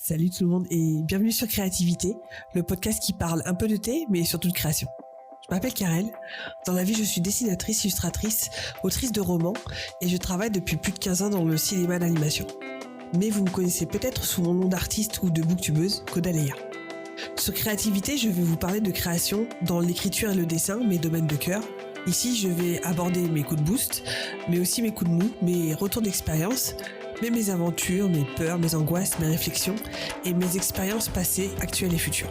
Salut tout le monde et bienvenue sur Créativité, le podcast qui parle un peu de thé mais surtout de création. Je m'appelle Karel, dans la vie je suis dessinatrice, illustratrice, autrice de romans et je travaille depuis plus de 15 ans dans le cinéma d'animation. Mais vous me connaissez peut-être sous mon nom d'artiste ou de booktubeuse, Kodaleya. Sur Créativité, je vais vous parler de création dans l'écriture et le dessin, mes domaines de cœur. Ici, je vais aborder mes coups de boost, mais aussi mes coups de mou, mes retours d'expérience, mais mes aventures, mes peurs, mes angoisses, mes réflexions et mes expériences passées, actuelles et futures.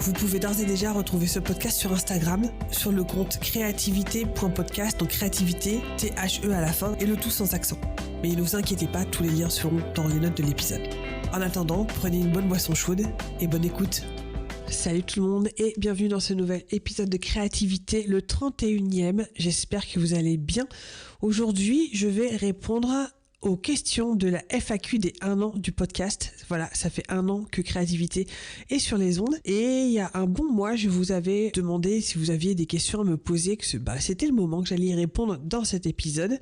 Vous pouvez d'ores et déjà retrouver ce podcast sur Instagram, sur le compte créativité.podcast, donc créativité, THE à la fin, et le tout sans accent. Mais ne vous inquiétez pas, tous les liens seront dans les notes de l'épisode. En attendant, prenez une bonne boisson chaude et bonne écoute. Salut tout le monde et bienvenue dans ce nouvel épisode de Créativité, le 31e. J'espère que vous allez bien. Aujourd'hui, je vais répondre aux questions de la FAQ des 1 an du podcast. Voilà, ça fait 1 an que Créativité est sur les ondes. Et il y a un bon mois, je vous avais demandé si vous aviez des questions à me poser, que c'était le moment que j'allais y répondre dans cet épisode.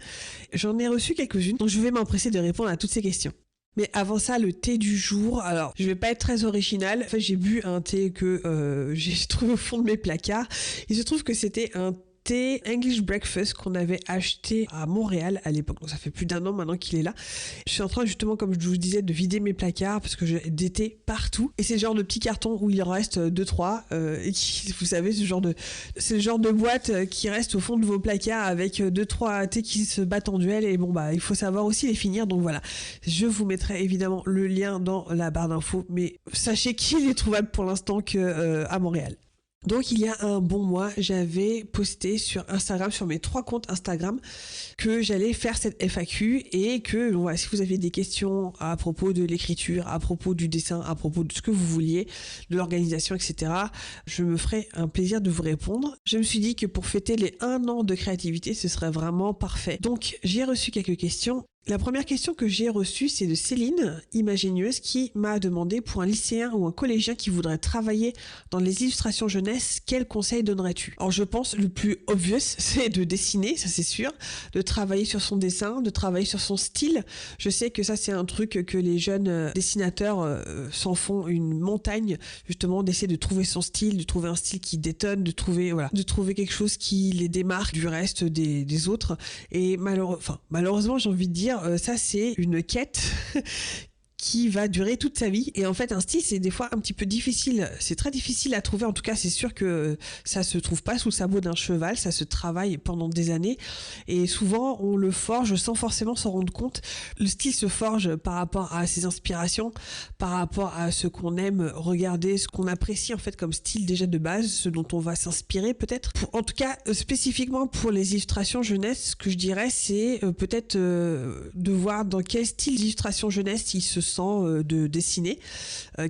J'en ai reçu quelques-unes, donc je vais m'empresser de répondre à toutes ces questions. Mais avant ça, le thé du jour. Alors, je vais pas être très original. En fait, j'ai bu un thé que j'ai trouvé au fond de mes placards. Il se trouve que c'était un thé English Breakfast qu'on avait acheté à Montréal à l'époque. Donc ça fait plus d'1 an maintenant qu'il est là. Je suis en train justement, comme je vous disais, de vider mes placards parce que j'ai des thés partout. Et c'est le genre de petit carton où il en reste 2-3. Et qui, vous savez, c'est le genre de boîte qui reste au fond de vos placards avec 2-3 thés qui se battent en duel. Et bon, il faut savoir aussi les finir. Donc voilà. Je vous mettrai évidemment le lien dans la barre d'infos. Mais sachez qu'il est trouvable pour l'instant que à Montréal. Donc il y a un bon mois, j'avais posté sur Instagram, sur mes 3 comptes Instagram, que j'allais faire cette FAQ et que voilà, si vous aviez des questions à propos de l'écriture, à propos du dessin, à propos de ce que vous vouliez, de l'organisation, etc., je me ferais un plaisir de vous répondre. Je me suis dit que pour fêter les 1 an de créativité, ce serait vraiment parfait. Donc j'ai reçu quelques questions. La première question que j'ai reçue, c'est de Céline, Imagineuse, qui m'a demandé pour un lycéen ou un collégien qui voudrait travailler dans les illustrations jeunesse, quel conseil donnerais-tu ? Alors je pense le plus obvious, c'est de dessiner, ça c'est sûr, de travailler sur son dessin, de travailler sur son style. Je sais que ça c'est un truc que les jeunes dessinateurs s'en font une montagne, justement d'essayer de trouver son style, de trouver un style qui détonne, de trouver quelque chose qui les démarque du reste des autres. Et malheureusement j'ai envie de dire, ça c'est une quête qui va durer toute sa vie. Et en fait, un style, c'est des fois un petit peu difficile. C'est très difficile à trouver. En tout cas, c'est sûr que ça se trouve pas sous le sabot d'un cheval. Ça se travaille pendant des années. Et souvent, on le forge sans forcément s'en rendre compte. Le style se forge par rapport à ses inspirations, par rapport à ce qu'on aime regarder, ce qu'on apprécie en fait comme style déjà de base, ce dont on va s'inspirer peut-être. En tout cas, spécifiquement pour les illustrations jeunesse, ce que je dirais, c'est peut-être de voir dans quel style d'illustration jeunesse il se sent de dessiner,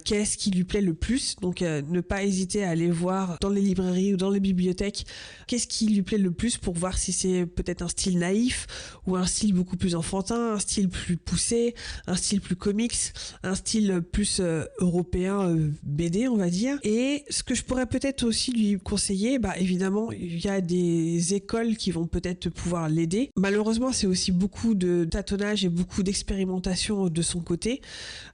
qu'est-ce qui lui plaît le plus, donc ne pas hésiter à aller voir dans les librairies ou dans les bibliothèques qu'est-ce qui lui plaît le plus pour voir si c'est peut-être un style naïf ou un style beaucoup plus enfantin, un style plus poussé, un style plus comics, un style plus européen BD on va dire. Et ce que je pourrais peut-être aussi lui conseiller, évidemment il y a des écoles qui vont peut-être pouvoir l'aider. Malheureusement c'est aussi beaucoup de tâtonnage et beaucoup d'expérimentation de son côté.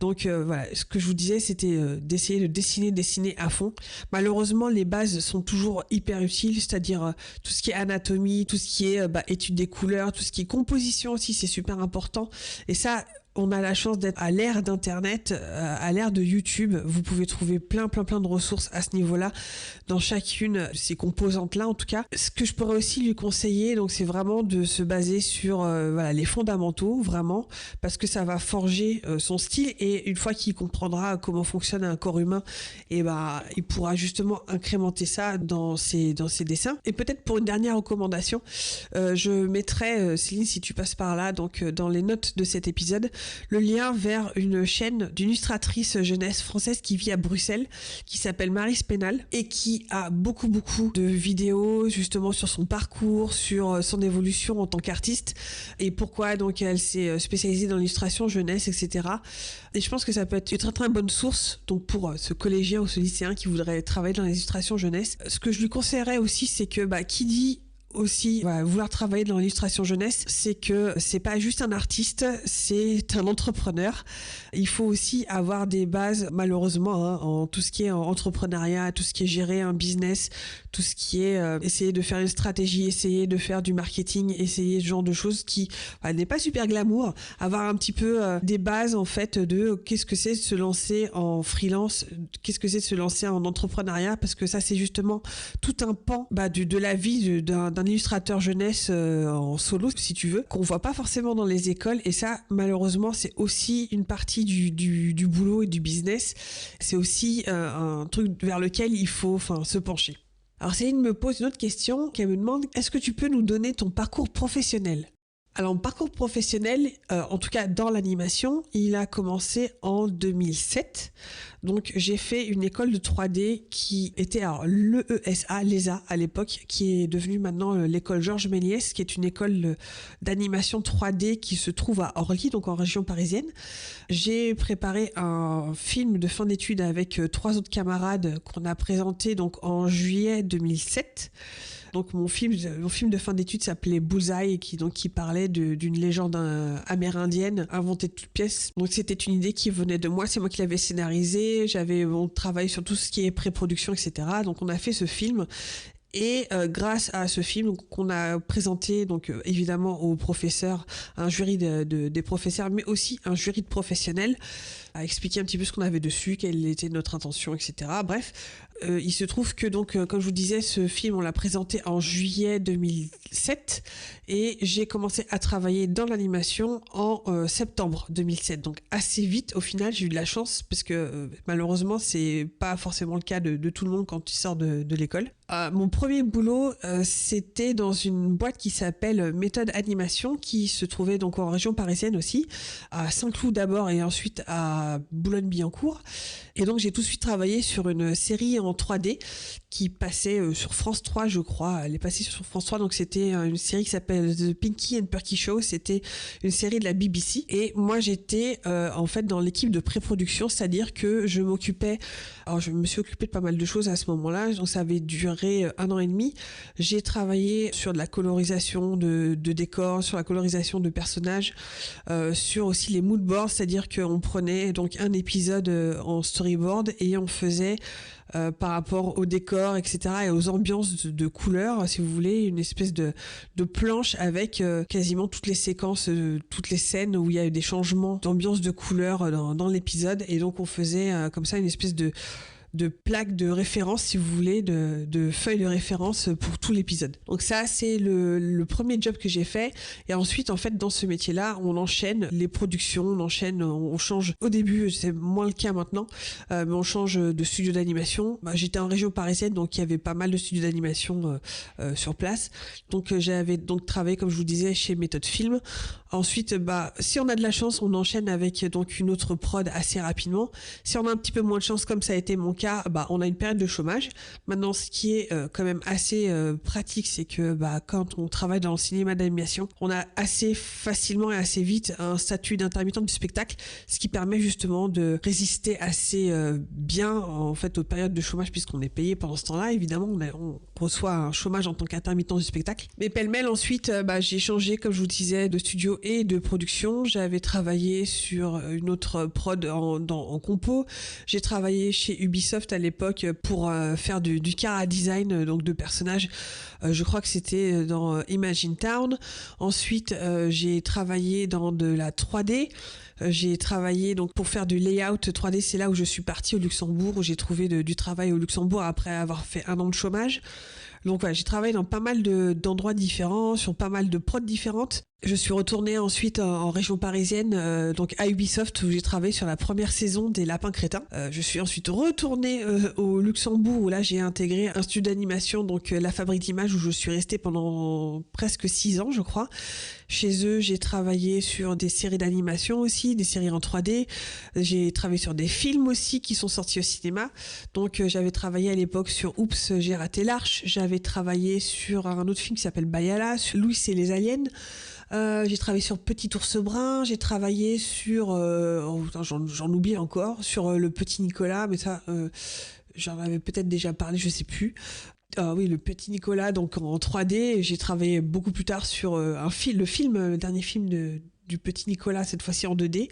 Donc voilà, ce que je vous disais c'était d'essayer de dessiner à fond. Malheureusement les bases sont toujours hyper utiles, c'est-à-dire tout ce qui est anatomie, tout ce qui est étude des couleurs, tout ce qui est composition aussi, c'est super important. Et ça, on a la chance d'être à l'ère d'Internet, à l'ère de YouTube. Vous pouvez trouver plein de ressources à ce niveau-là, dans chacune de ces composantes-là en tout cas. Ce que je pourrais aussi lui conseiller, donc c'est vraiment de se baser sur les fondamentaux, vraiment, parce que ça va forger son style. Et une fois qu'il comprendra comment fonctionne un corps humain, et il pourra justement incrémenter ça dans ses dessins. Et peut-être pour une dernière recommandation, je mettrai, Céline, si tu passes par là, donc dans les notes de cet épisode, le lien vers une chaîne d'une illustratrice jeunesse française qui vit à Bruxelles, qui s'appelle Marie Spénal et qui a beaucoup de vidéos justement sur son parcours, sur son évolution en tant qu'artiste et pourquoi donc elle s'est spécialisée dans l'illustration jeunesse, etc. Et je pense que ça peut être une très bonne source donc pour ce collégien ou ce lycéen qui voudrait travailler dans les illustrations jeunesse. Ce que je lui conseillerais aussi, c'est que qui dit aussi vouloir travailler dans l'illustration jeunesse, c'est que c'est pas juste un artiste, c'est un entrepreneur. Il faut aussi avoir des bases, malheureusement, en tout ce qui est en entrepreneuriat, tout ce qui est gérer un business, tout ce qui est essayer de faire une stratégie, essayer de faire du marketing, essayer ce genre de choses qui n'est pas super glamour. Avoir un petit peu des bases en fait de qu'est-ce que c'est de se lancer en freelance, qu'est-ce que c'est de se lancer en entrepreneuriat, parce que ça c'est justement tout un pan de la vie d'un illustrateur jeunesse en solo, si tu veux, qu'on voit pas forcément dans les écoles. Et ça, malheureusement, c'est aussi une partie du boulot et du business. C'est aussi un truc vers lequel il faut se pencher. Alors Céline me pose une autre question, qu'elle me demande: est-ce que tu peux nous donner ton parcours professionnel? Alors, mon parcours professionnel, en tout cas dans l'animation, il a commencé en 2007. Donc, j'ai fait une école de 3D qui était l'ESA à l'époque, qui est devenue maintenant l'école Georges Méliès, qui est une école d'animation 3D qui se trouve à Orly, donc en région parisienne. J'ai préparé un film de fin d'études avec 3 autres camarades qu'on a présenté donc en juillet 2007. Donc mon film de fin d'études s'appelait Bullseye, qui parlait d'une légende amérindienne inventée de toutes pièces. Donc c'était une idée qui venait de moi, c'est moi qui l'avais scénarisé, j'avais travaillé sur tout ce qui est pré-production, etc. Donc on a fait ce film. Et grâce à ce film qu'on a présenté évidemment aux professeurs, un jury des professeurs, mais aussi un jury de professionnels, à expliquer un petit peu ce qu'on avait dessus, quelle était notre intention, etc. Bref, il se trouve que comme je vous disais, ce film on l'a présenté en juillet 2007 et j'ai commencé à travailler dans l'animation en septembre 2007. Donc assez vite au final, j'ai eu de la chance parce que malheureusement c'est pas forcément le cas de tout le monde quand tu sors de l'école. Mon premier boulot, c'était dans une boîte qui s'appelle Méthode Animation, qui se trouvait donc en région parisienne aussi, à Saint-Cloud d'abord et ensuite à Boulogne-Billancourt. Et donc j'ai tout de suite travaillé sur une série en 3D qui passait sur France 3, je crois. Elle est passée sur France 3, donc c'était une série qui s'appelle The Pinky and Perky Show. C'était une série de la BBC. Et moi j'étais en fait dans l'équipe de pré-production, c'est-à-dire que je me suis occupée de pas mal de choses à ce moment-là. Donc ça avait duré 1 an et demi. J'ai travaillé sur de la colorisation de décors, sur la colorisation de personnages, sur aussi les mood boards, c'est-à-dire qu'on prenait donc un épisode en storyboard et on faisait par rapport au décor, etc. et aux ambiances de couleurs, si vous voulez, une espèce de planche avec quasiment toutes les séquences, toutes les scènes où il y a eu des changements d'ambiance de couleurs dans l'épisode. Et donc on faisait comme ça une espèce de plaque de référence, si vous voulez, de feuilles de référence pour tout l'épisode. Donc ça, c'est le premier job que j'ai fait. Et ensuite, en fait, dans ce métier-là, on enchaîne les productions, on change. Au début, c'est moins le cas maintenant, mais on change de studio d'animation. J'étais en région parisienne, donc il y avait pas mal de studios d'animation sur place. Donc j'avais travaillé, comme je vous disais, chez Méthode Film. Ensuite, si on a de la chance, on enchaîne avec donc une autre prod assez rapidement. Si on a un petit peu moins de chance, comme ça a été mon cas, on a une période de chômage. Maintenant, ce qui est quand même assez pratique, c'est que quand on travaille dans le cinéma d'animation, on a assez facilement et assez vite un statut d'intermittent du spectacle, ce qui permet justement de résister assez bien en fait aux périodes de chômage, puisqu'on est payé pendant ce temps-là. Évidemment, on reçoit un chômage en tant qu'intermittent du spectacle. Mais pêle-mêle, ensuite, j'ai changé, comme je vous disais, de studio et de production. J'avais travaillé sur une autre prod en compo. J'ai travaillé chez Ubisoft à l'époque pour faire du chara design, donc de personnages. Je crois que c'était dans Imagine Town. Ensuite, j'ai travaillé dans de la 3D. J'ai travaillé donc pour faire du layout 3D. C'est là où je suis partie au Luxembourg, où j'ai trouvé du travail au Luxembourg après avoir fait 1 an de chômage. Donc voilà, j'ai travaillé dans pas mal d'endroits différents, sur pas mal de prods différentes. Je suis retournée ensuite en région parisienne, donc à Ubisoft, où j'ai travaillé sur la première saison des Lapins Crétins. Je suis ensuite retournée au Luxembourg, où là j'ai intégré un studio d'animation, donc la Fabrique d'Images, où je suis restée pendant presque 6 ans, je crois. Chez eux, j'ai travaillé sur des séries d'animation aussi, des séries en 3D. J'ai travaillé sur des films aussi qui sont sortis au cinéma. Donc j'avais travaillé à l'époque sur Oups, j'ai raté l'arche. J'avais travaillé sur un autre film qui s'appelle Bayala, sur Louis et les aliens. J'ai travaillé sur Petit ours brun, j'ai travaillé sur j'en oublie encore, sur le petit Nicolas, mais ça j'en avais peut-être déjà parlé, je sais plus. Ah oui, le petit Nicolas, donc en 3D. J'ai travaillé beaucoup plus tard sur le dernier film du petit Nicolas, cette fois-ci en 2D.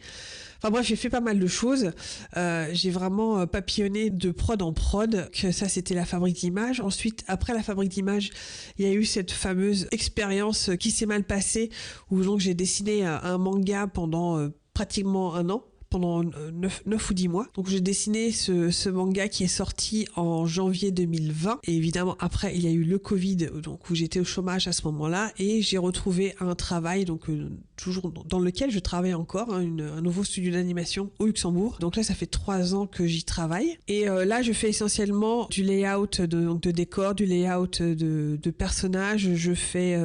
Enfin bref, j'ai fait pas mal de choses. J'ai vraiment papillonné de prod en prod. Que ça, c'était la fabrique d'images. Ensuite, après la fabrique d'images, il y a eu cette fameuse expérience qui s'est mal passée, où donc j'ai dessiné un manga pendant pratiquement un an. Pendant 9 ou 10 mois. Donc j'ai dessiné ce manga qui est sorti en janvier 2020. Et évidemment, après, il y a eu le Covid, donc où j'étais au chômage à ce moment-là. Et j'ai retrouvé un travail, donc toujours dans lequel je travaille encore, hein, un nouveau studio d'animation au Luxembourg. Donc là, ça fait 3 ans que j'y travaille. Et là, je fais essentiellement du layout de décors, du layout de personnages. Je fais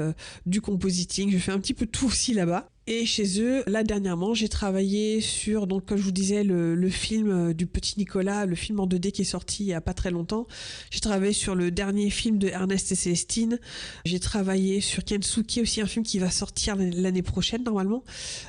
du compositing. Je fais un petit peu tout aussi là-bas. Et chez eux, là dernièrement, j'ai travaillé sur, donc comme je vous disais, le film du petit Nicolas, le film en 2D qui est sorti il y a pas très longtemps. J'ai travaillé sur le dernier film de Ernest et Célestine. J'ai travaillé sur Kensuke, aussi un film qui va sortir l'année prochaine normalement.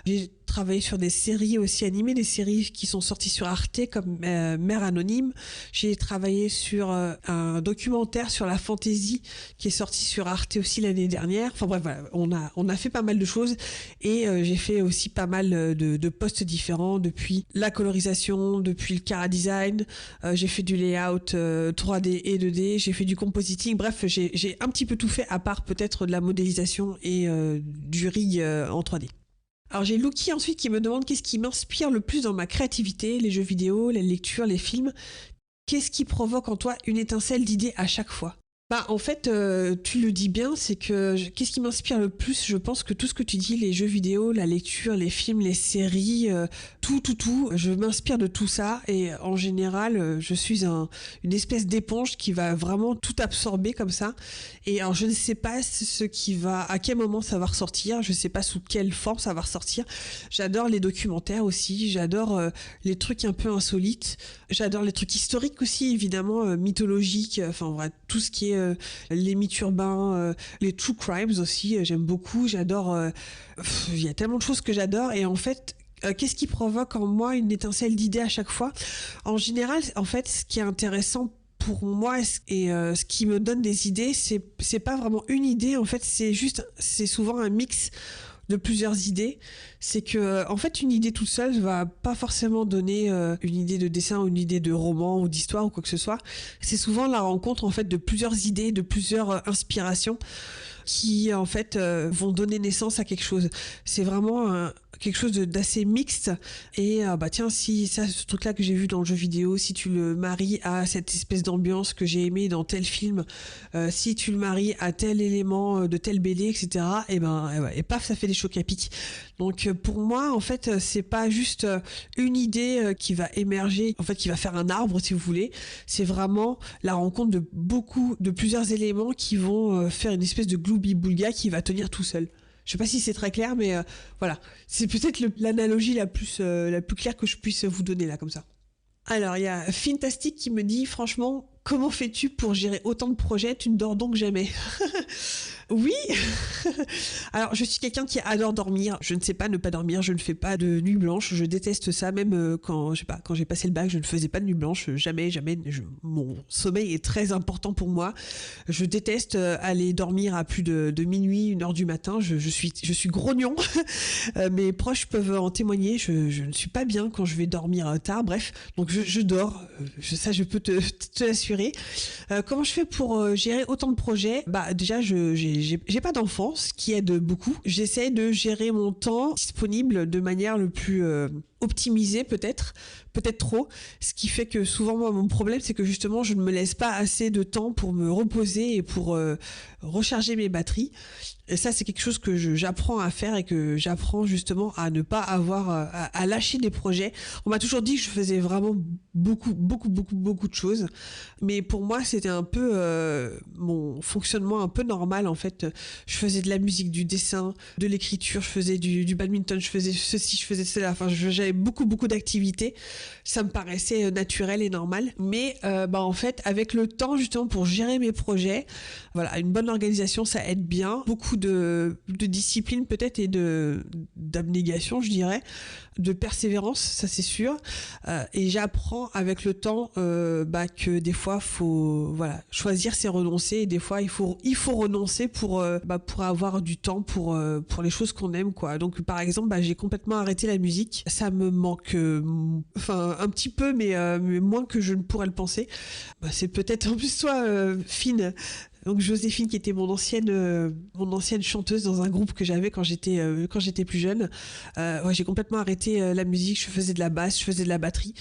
J'ai travaillé sur des séries aussi animées, des séries qui sont sorties sur Arte comme Mère Anonyme. J'ai travaillé sur un documentaire sur la fantasy qui est sorti sur Arte aussi l'année dernière. Enfin bref, voilà, on a fait pas mal de choses et j'ai fait aussi pas mal de postes différents, depuis la colorisation, depuis le chara design, j'ai fait du layout 3D et 2D, j'ai fait du compositing, bref, j'ai un petit peu tout fait à part peut-être de la modélisation et du rig en 3D. Alors j'ai Lucky ensuite qui me demande qu'est-ce qui m'inspire le plus dans ma créativité, les jeux vidéo, les lectures, les films. Qu'est-ce qui provoque en toi une étincelle d'idée à chaque fois ? Bah en fait, tu le dis bien, c'est que qu'est-ce qui m'inspire le plus ? Je pense que tout ce que tu dis, les jeux vidéo, la lecture, les films, les séries, tout, je m'inspire de tout ça et en général, je suis une espèce d'éponge qui va vraiment tout absorber comme ça. Et alors je ne sais pas à quel moment ça va ressortir, je ne sais pas sous quelle forme ça va ressortir. J'adore les documentaires aussi, j'adore les trucs un peu insolites, j'adore les trucs historiques aussi, évidemment, mythologiques, enfin voilà, tout ce qui est les mythes urbains, les true crimes aussi, j'aime beaucoup, j'adore, il y a tellement de choses que j'adore et en fait, qu'est-ce qui provoque en moi une étincelle d'idées à chaque fois ? En général, en fait, ce qui est intéressant pour moi et ce qui me donne des idées, c'est pas vraiment une idée, en fait, c'est souvent un mix de plusieurs idées. C'est que en fait une idée toute seule va pas forcément donner une idée de dessin ou une idée de roman ou d'histoire ou quoi que ce soit. C'est souvent la rencontre en fait de plusieurs idées, de plusieurs inspirations qui en fait vont donner naissance à quelque chose. C'est vraiment quelque chose d'assez mixte et bah tiens, si ça, ce truc là que j'ai vu dans le jeu vidéo, si tu le maries à cette espèce d'ambiance que j'ai aimé dans tel film, si tu le maries à tel élément de telle BD, etc., et paf, ça fait des chocs à pic. Donc pour moi en fait c'est pas juste une idée qui va émerger, en fait qui va faire un arbre si vous voulez, c'est vraiment la rencontre de plusieurs éléments qui vont faire une espèce de gloubi-boulga qui va tenir tout seul. Je sais pas si c'est très clair, mais voilà. C'est peut-être l'analogie la plus claire que je puisse vous donner là, comme ça. Alors, il y a Fantastic qui me dit, franchement, comment fais-tu pour gérer autant de projets ? Tu ne dors donc jamais. Oui. Alors, je suis quelqu'un qui adore dormir. Je ne sais pas ne pas dormir. Je ne fais pas de nuit blanche. Je déteste ça. Même quand j'ai passé le bac, je ne faisais pas de nuit blanche. Jamais. Mon sommeil est très important pour moi. Je déteste aller dormir à plus de minuit, 1h du matin. Je suis grognon. Mes proches peuvent en témoigner. Je ne suis pas bien quand je vais dormir tard. Bref. Donc, je dors. Ça, je peux te l'assurer. Comment je fais pour gérer autant de projets ? Bah, déjà, j'ai pas d'enfant, ce qui aide beaucoup. J'essaie de gérer mon temps disponible de manière le plus optimisée, peut-être trop, ce qui fait que souvent moi mon problème c'est que justement je ne me laisse pas assez de temps pour me reposer et pour recharger mes batteries. Et ça c'est quelque chose que j'apprends à faire et que j'apprends justement à ne pas avoir à lâcher des projets. On m'a toujours dit que je faisais vraiment beaucoup de choses, mais pour moi c'était un peu mon fonctionnement un peu normal en fait. Je faisais de la musique, du dessin, de l'écriture, je faisais du badminton, je faisais ceci, je faisais cela, enfin j'avais beaucoup d'activités. Ça me paraissait naturel et normal. Mais en fait, avec le temps, justement, pour gérer mes projets, voilà, une bonne organisation, ça aide bien. Beaucoup de discipline peut-être et d'abnégation, je dirais, de persévérance, ça c'est sûr. Et j'apprends avec le temps que des fois, faut choisir, c'est renoncer. Et des fois, il faut renoncer pour avoir du temps pour les choses qu'on aime, quoi. Donc par exemple, j'ai complètement arrêté la musique. Ça me manque un petit peu, mais moins que je ne pourrais le penser. C'est peut-être en plus toi, Fine. Donc Joséphine, qui était mon ancienne chanteuse dans un groupe que j'avais quand j'étais plus jeune. J'ai complètement arrêté la musique. Je faisais de la basse, je faisais de la batterie.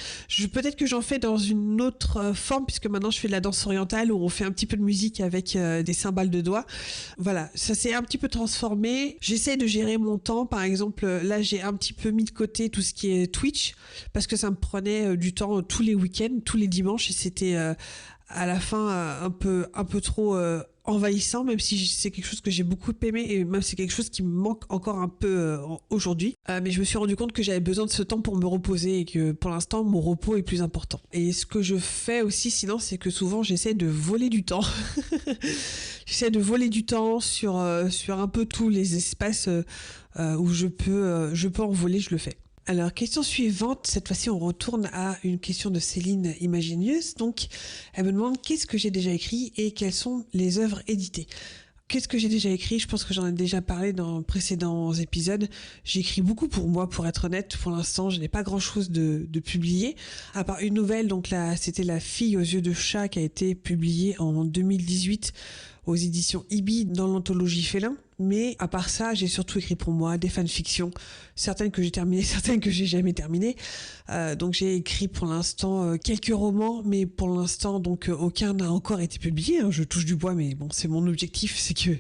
Peut-être que j'en fais dans une autre forme, puisque maintenant je fais de la danse orientale où on fait un petit peu de musique avec des cymbales de doigts. Voilà, ça s'est un petit peu transformé. J'essaie de gérer mon temps. Par exemple, là j'ai un petit peu mis de côté tout ce qui est Twitch, parce que ça me prenait du temps tous les week-ends, tous les dimanches, et c'était à la fin un peu trop envahissant, même si c'est quelque chose que j'ai beaucoup aimé, et même c'est quelque chose qui me manque encore un peu aujourd'hui. Mais je me suis rendu compte que j'avais besoin de ce temps pour me reposer, et que pour l'instant mon repos est plus important. Et ce que je fais aussi sinon, c'est que souvent j'essaie de voler du temps. J'essaie de voler du temps sur un peu tous les espaces où je peux en voler, je le fais. Alors, question suivante, cette fois-ci on retourne à une question de Céline Imagineuse. Donc, elle me demande qu'est-ce que j'ai déjà écrit et quelles sont les œuvres éditées. Qu'est-ce que j'ai déjà écrit ? Je pense que j'en ai déjà parlé dans précédents épisodes. J'ai écrit beaucoup pour moi, pour être honnête. Pour l'instant, je n'ai pas grand-chose de publié, à part une nouvelle. Donc là, c'était La fille aux yeux de chat qui a été publiée en 2018 aux éditions Ibi dans l'anthologie Félin. Mais à part ça, j'ai surtout écrit pour moi des fanfictions, certaines que j'ai terminées, certaines que j'ai jamais terminées. Donc j'ai écrit pour l'instant quelques romans, mais pour l'instant donc aucun n'a encore été publié. Je touche du bois, mais bon, c'est mon objectif, c'est que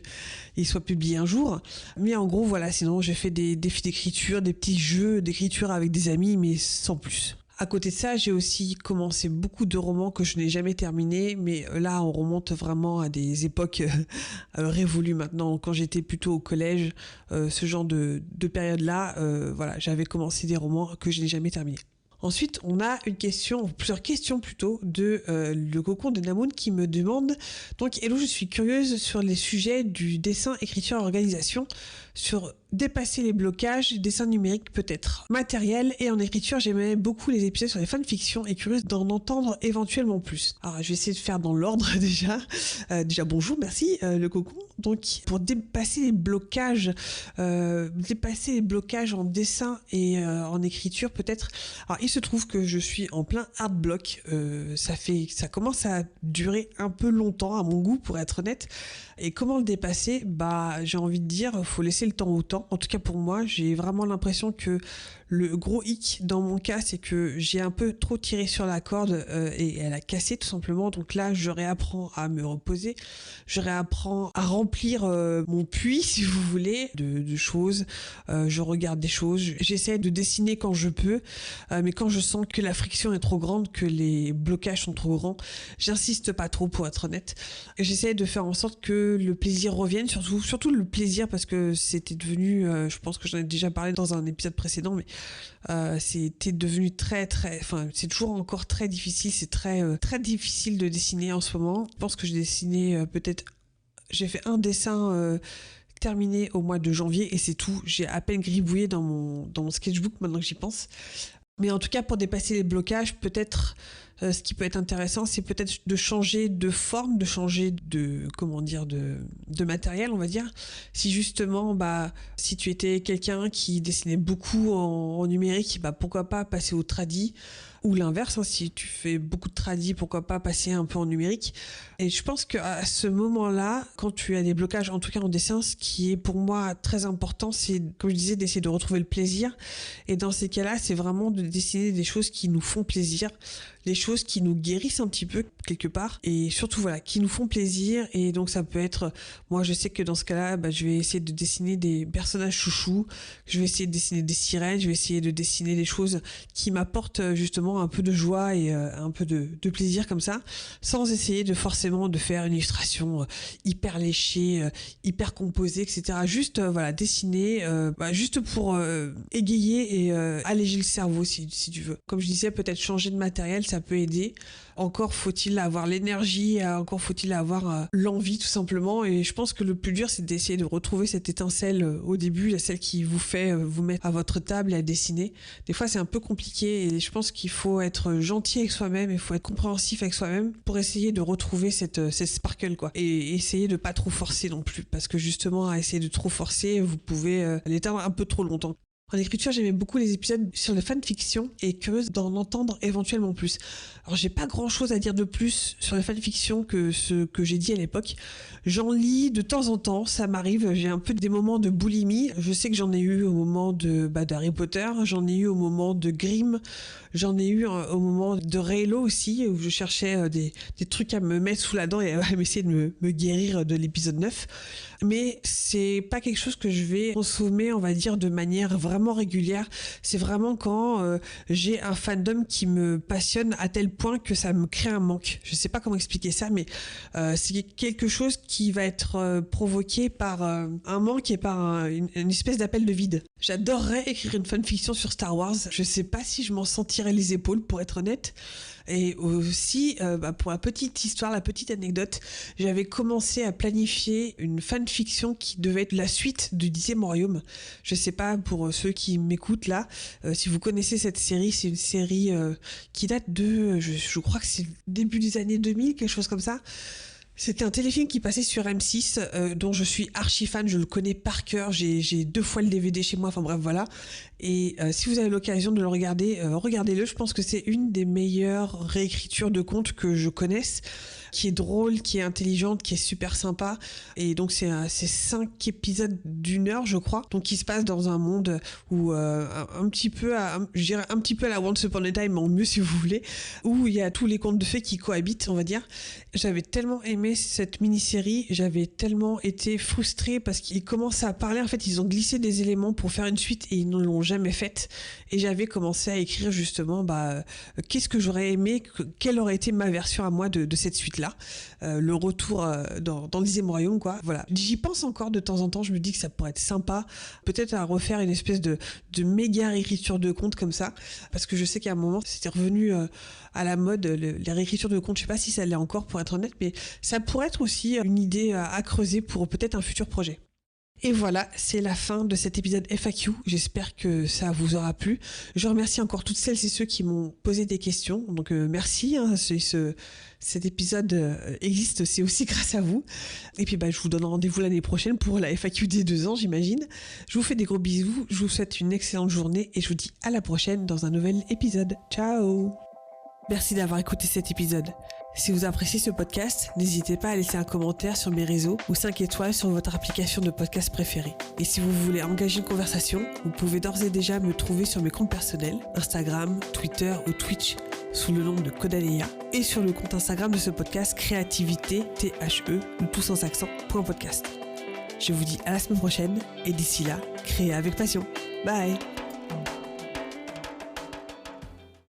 il soit publié un jour. Mais en gros, voilà. Sinon, j'ai fait des défis d'écriture, des petits jeux d'écriture avec des amis, mais sans plus. À côté de ça, j'ai aussi commencé beaucoup de romans que je n'ai jamais terminés, mais là, on remonte vraiment à des époques révolues maintenant. Quand j'étais plutôt au collège, ce genre de période-là, j'avais commencé des romans que je n'ai jamais terminés. Ensuite, on a plusieurs questions plutôt, de le cocon de Namoun qui me demande, donc hello, je suis curieuse sur les sujets du dessin, écriture, organisation, sur dépasser les blocages, dessin numérique peut-être, matériel, et en écriture j'aimais beaucoup les épisodes sur les fanfictions et curieuse d'en entendre éventuellement plus. Alors je vais essayer de faire dans l'ordre déjà. Déjà bonjour, merci le cocon. Donc pour dépasser les blocages en dessin et en écriture peut-être. Alors il se trouve que je suis en plein art block. Ça commence à durer un peu longtemps à mon goût, pour être honnête. Et comment le dépasser ? J'ai envie de dire, faut laisser le temps au temps. En tout cas pour moi, j'ai vraiment l'impression que le gros hic dans mon cas, c'est que j'ai un peu trop tiré sur la corde et elle a cassé tout simplement. Donc là, je réapprends à me reposer, je réapprends à remplir mon puits, si vous voulez, de choses. Je regarde des choses, j'essaie de dessiner quand je peux, mais quand je sens que la friction est trop grande, que les blocages sont trop grands, j'insiste pas trop, pour être honnête. Et j'essaie de faire en sorte que le plaisir revienne, surtout le plaisir, parce que c'était devenu, je pense que j'en ai déjà parlé dans un épisode précédent, mais c'était devenu c'est toujours encore très difficile, c'est très difficile de dessiner en ce moment. Je pense que j'ai dessiné j'ai fait un dessin terminé au mois de janvier et c'est tout. J'ai à peine gribouillé dans mon sketchbook maintenant que j'y pense. Mais en tout cas, pour dépasser les blocages, peut-être ce qui peut être intéressant, c'est peut-être de changer de forme, de changer de matériel, on va dire. Si justement, si tu étais quelqu'un qui dessinait beaucoup en numérique, pourquoi pas passer au tradi, ou l'inverse, si tu fais beaucoup de tradi, pourquoi pas passer un peu en numérique. Et je pense qu'à ce moment-là, quand tu as des blocages, en tout cas en dessin, ce qui est pour moi très important, c'est, comme je disais, d'essayer de retrouver le plaisir. Et dans ces cas-là, c'est vraiment de dessiner des choses qui nous font plaisir, des choses qui nous guérissent un petit peu quelque part et surtout voilà, qui nous font plaisir. Et donc ça peut être, moi je sais que dans ce cas-là, je vais essayer de dessiner des personnages chouchous, je vais essayer de dessiner des sirènes, je vais essayer de dessiner des choses qui m'apportent justement un peu de joie et un peu de plaisir comme ça, sans essayer de forcément de faire une illustration hyper léchée, hyper composée, etc. Juste voilà, dessiner juste pour égayer et alléger le cerveau si tu veux. Comme je disais, peut-être changer de matériel, ça peut aider. Encore faut-il avoir l'énergie, encore faut-il avoir l'envie tout simplement. Et je pense que le plus dur, c'est d'essayer de retrouver cette étincelle au début, celle qui vous fait vous mettre à votre table et à dessiner. Des fois, c'est un peu compliqué et je pense qu'il faut être gentil avec soi-même, il faut être compréhensif avec soi-même pour essayer de retrouver cette sparkle, quoi. Et essayer de pas trop forcer non plus, parce que justement, à essayer de trop forcer, vous pouvez l'éteindre un peu trop longtemps. En écriture, j'aimais beaucoup les épisodes sur le fanfiction et curieuse d'en entendre éventuellement plus. Alors, j'ai pas grand chose à dire de plus sur le fanfiction que ce que j'ai dit à l'époque. J'en lis de temps en temps, ça m'arrive, j'ai un peu des moments de boulimie. Je sais que j'en ai eu au moment d'Harry Potter, j'en ai eu au moment de Grimm, j'en ai eu au moment de Reylo aussi, où je cherchais des trucs à me mettre sous la dent et à m'essayer de me guérir de l'épisode 9. Mais c'est pas quelque chose que je vais consommer, on va dire, de manière vraiment régulière. C'est vraiment quand j'ai un fandom qui me passionne à tel point que ça me crée un manque. Je sais pas comment expliquer ça, mais c'est quelque chose qui va être provoqué par un manque et par une espèce d'appel de vide. J'adorerais écrire une fanfiction sur Star Wars. Je sais pas si je m'en sentirais les épaules, pour être honnête. Et aussi, pour la petite histoire, la petite anecdote, j'avais commencé à planifier une fanfiction qui devait être la suite du 10e Royaume. Je sais pas, pour ceux qui m'écoutent là, si vous connaissez cette série, c'est une série qui date de, je crois que c'est le début des années 2000, quelque chose comme ça. C'était un téléfilm qui passait sur M6, dont je suis archi fan, je le connais par cœur, j'ai 2 fois le DVD chez moi, enfin bref voilà. Et si vous avez l'occasion de le regarder, regardez-le, je pense que c'est une des meilleures réécritures de contes que je connaisse, qui est drôle, qui est intelligente, qui est super sympa. Et donc c'est 5 épisodes d'1 heure, je crois, donc qui se passe dans un monde où un petit peu à la Once Upon a Time, en mieux si vous voulez, où il y a tous les contes de fées qui cohabitent, on va dire. J'avais tellement aimé cette mini-série, j'avais tellement été frustrée parce qu'ils commencent à parler, en fait ils ont glissé des éléments pour faire une suite et ils ne l'ont jamais faite. Et j'avais commencé à écrire justement qu'est-ce que j'aurais aimé, quelle aurait été ma version à moi de cette suite-là, le retour dans le 10e Royaume, quoi. Voilà, j'y pense encore de temps en temps, je me dis que ça pourrait être sympa, peut-être à refaire une espèce de méga réécriture de contes comme ça, parce que je sais qu'à un moment c'était revenu à la mode, les réécritures de contes, je sais pas si ça l'est encore pour être honnête, mais ça pourrait être aussi une idée à creuser pour peut-être un futur projet. Et voilà, c'est la fin de cet épisode FAQ. J'espère que ça vous aura plu. Je remercie encore toutes celles et ceux qui m'ont posé des questions. Donc merci, cet épisode existe, c'est aussi grâce à vous. Et puis je vous donne rendez-vous l'année prochaine pour la FAQ des 2 ans, j'imagine. Je vous fais des gros bisous, je vous souhaite une excellente journée et je vous dis à la prochaine dans un nouvel épisode. Ciao! Merci d'avoir écouté cet épisode. Si vous appréciez ce podcast, n'hésitez pas à laisser un commentaire sur mes réseaux ou 5 étoiles sur votre application de podcast préférée. Et si vous voulez engager une conversation, vous pouvez d'ores et déjà me trouver sur mes comptes personnels, Instagram, Twitter ou Twitch, sous le nom de Kodaleya, et sur le compte Instagram de ce podcast, Créativité, THE, ou tout sans accent, .podcast. Je vous dis à la semaine prochaine, et d'ici là, créez avec passion. Bye!